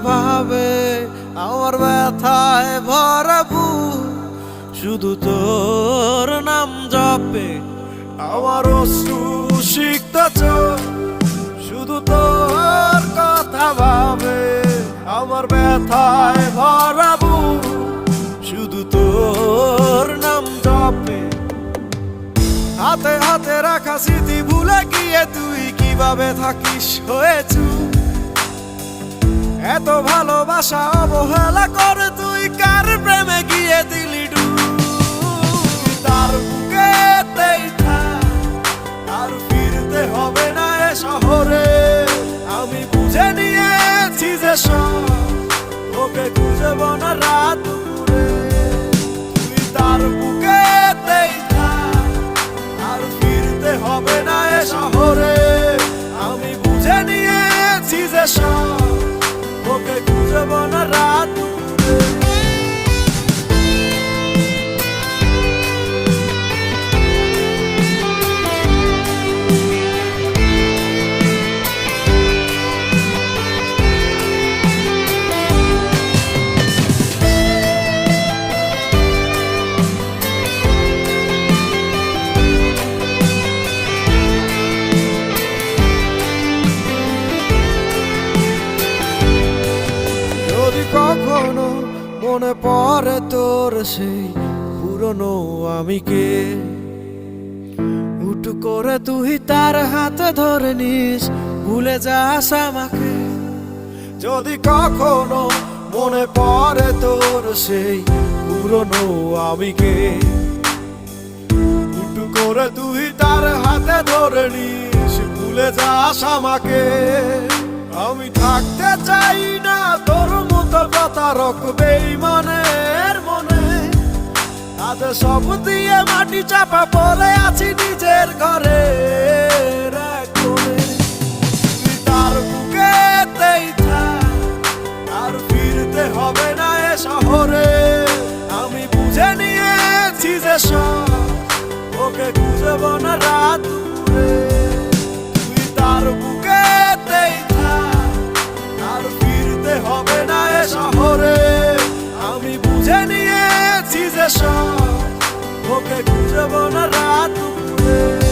ভাবে, আমার ব্যথায় ভরা বুক শুধু তোর নাম জপে। আমার অশ্রু সিক্ত চোখ শুধু তোর কথা ভাবে, আমার ব্যথায় ভরা বুক শুধু তোর নাম জপে। হাতে হাতে রাখা স্মৃতি ভুলে গিয়ে তুই কিভাবে থাকিস হয়েছু। এত ভালোবাসা অবহেলা করে তুই কার প্রেমে গিয়ে দিলি ডুব। তার বুকেতেই থাক, আর ফিরতে হবে না এ শহরে। আমি বুঝে নিয়েছি যে সব, তোকে খুঁজব না রাত দুপুরে। তুই তার বুকেতেই থাক, আর ফিরতে হবে না এ শহরে। আমি বুঝে নিয়েছি যে সব, তোকে খুঁজব না রাত দুপুরে। কখনো মনে পড়ে তোর সেই পুরনো আমিকে, হুট করে তুই তার হাতে ধরে নিস, ভুলে যাস আমাকে। যদি কখনো মনে পড়ে তোর সেই পুরনো আমিকে, হুট করে তুই তার হাতে ধরে নিস, ভুলে যাস আমাকে। আমি থাকতে চাই না তোর মতো প্রতারক বেঈমানের মনে। আজ সব দিয়ে মাটি চাপা পড়ে আছি নিজের ঘরে কোণে। তুই তার বুকেতেই থাক, আর ফিরতে হবে না এ শহরে। আমি বুঝে নিয়েছি যে সব, ওকে খুঁজব না রাত দুপুরে। তুই তার বুকেতেই থাক, আর ফিরতে হবে না এ শহরে। আমি বুঝে নিয়েছি যে সব, ওকে খুঁজব না রাত দুপুরে।